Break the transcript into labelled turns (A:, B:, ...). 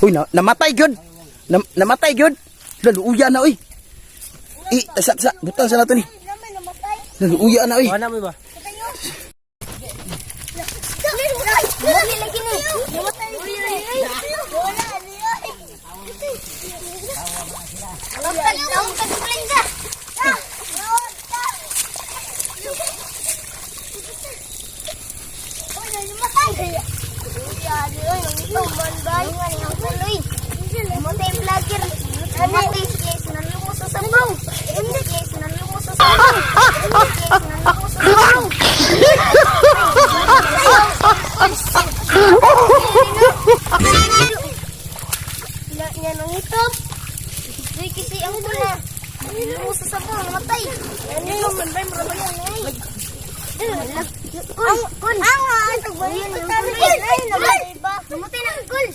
A: Uy, namatay gyud. Namatay gyud. Laluuya na uy. Sa butang sa nato ni. Laluuya na uy.
B: Wala mo ba?
C: Lagi ni. Yan ang itop. Di kasi ang pula. Lumus sa sabong, namatay. Ano yung manday mo naman yan eh. Ang tagbayin. Namatay na ang kul.